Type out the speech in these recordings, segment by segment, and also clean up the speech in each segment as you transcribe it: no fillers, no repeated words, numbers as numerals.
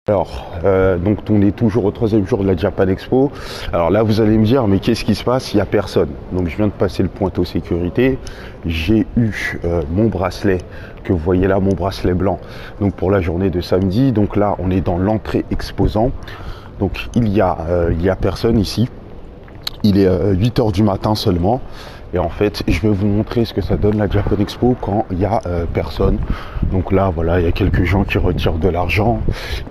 Donc on est toujours au troisième jour de la Japan Expo. Alors là vous allez me dire mais qu'est-ce qui se passe? Il n'y a personne. Donc je viens de passer le pointeau sécurité. J'ai eu mon bracelet que vous voyez là, mon bracelet blanc. Donc pour la journée de samedi. Donc là on est dans l'entrée exposant. Donc il y a personne ici. Il est 8 h du matin seulement. Et en fait, je vais vous montrer ce que ça donne la Japan Expo quand il y a personne. Donc là, voilà, il y a quelques gens qui retirent de l'argent.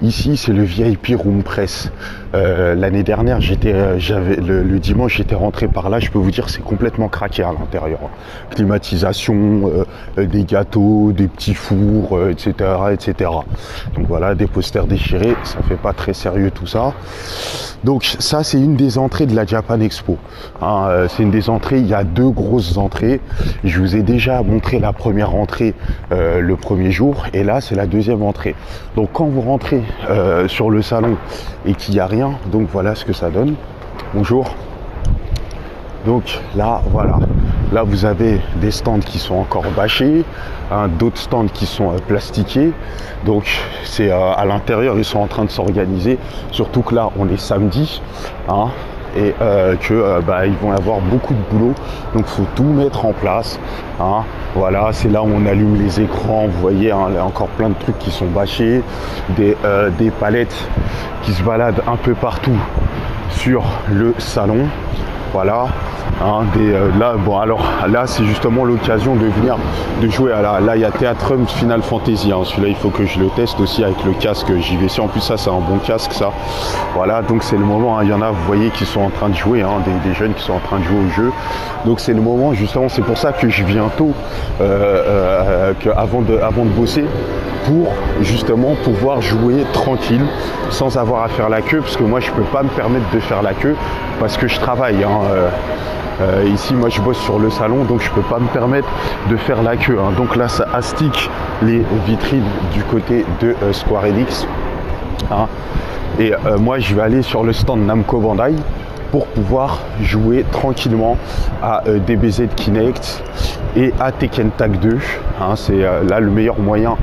Ici, c'est le VIP Room Press. L'année dernière, le dimanche, j'étais rentré par là. Je peux vous dire, c'est complètement craqué à l'intérieur. Climatisation, des gâteaux, des petits fours, etc., etc. Donc voilà, des posters déchirés. Ça fait pas très sérieux tout ça. Donc ça, c'est une des entrées de la Japan Expo. C'est une des entrées. Il y a deux grosses entrées. Je vous ai déjà montré la première entrée le premier jour et là c'est la deuxième entrée. Donc quand vous rentrez sur le salon et qu'il n'y a rien, donc voilà ce que ça donne. Bonjour. Donc là voilà, là vous avez des stands qui sont encore bâchés, d'autres stands qui sont plastiqués. Donc c'est à l'intérieur, ils sont en train de s'organiser, surtout que là on est samedi, et ils vont avoir beaucoup de boulot, donc faut tout mettre en place. Voilà, c'est là où on allume les écrans. Vous voyez, il y a encore plein de trucs qui sont bâchés, des palettes qui se baladent un peu partout sur le salon. Voilà, là c'est justement l'occasion de venir de jouer là il y a Theatrums Final Fantasy, celui-là il faut que je le teste aussi avec le casque JVC. En plus ça c'est un bon casque ça. Voilà, donc c'est le moment, il y en a vous voyez qui sont en train de jouer, des jeunes qui sont en train de jouer au jeu. Donc c'est le moment justement, c'est pour ça que je viens tôt, avant de bosser, pour justement pouvoir jouer tranquille sans avoir à faire la queue, parce que moi je peux pas me permettre de faire la queue parce que je travaille. Ici moi je bosse sur le salon, donc je peux pas me permettre de faire la queue. Donc là ça astique les vitrines du côté de Square Enix. Et moi je vais aller sur le stand Namco Bandai pour pouvoir jouer tranquillement à DBZ Kinect et à Tekken Tag 2. C'est là le meilleur moyen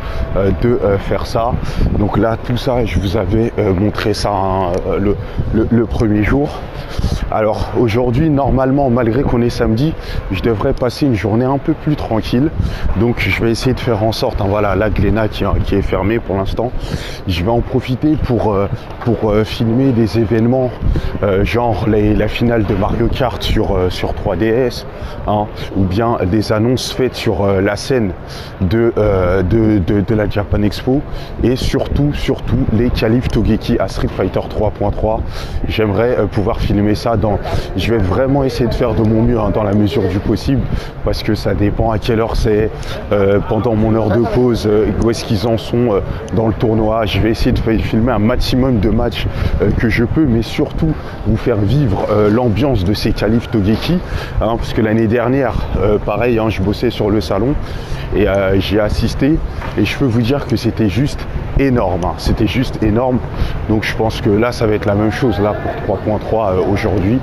de faire ça. Donc là tout ça je vous avais montré ça le premier jour. Alors aujourd'hui normalement, malgré qu'on est samedi, je devrais passer une journée un peu plus tranquille. Donc je vais essayer de faire en sorte, voilà, la Glénat qui est fermée pour l'instant, je vais en profiter pour filmer des événements genre la finale de Mario Kart sur 3DS, ou bien des annonces faites sur la scène de la Japan Expo, et surtout les qualifs Togeki à Street Fighter 3.3. J'aimerais pouvoir filmer ça je vais vraiment essayer de faire de mon mieux dans la mesure du possible, parce que ça dépend à quelle heure c'est, pendant mon heure de pause, où est-ce qu'ils en sont dans le tournoi. Je vais essayer de filmer un maximum de matchs que je peux, mais surtout vous faire vivre l'ambiance de ces qualifs Togeki, parce que l'année dernière pareil, je bossais sur le salon et j'ai assisté, et je peux vous dire que c'était juste énorme, c'était juste énorme. Donc je pense que là ça va être la même chose là pour 3.3 aujourd'hui.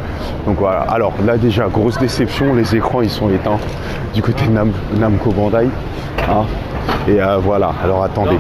Donc voilà, alors là déjà grosse déception, les écrans ils sont éteints du côté de Namco Bandai, et voilà, alors attendez.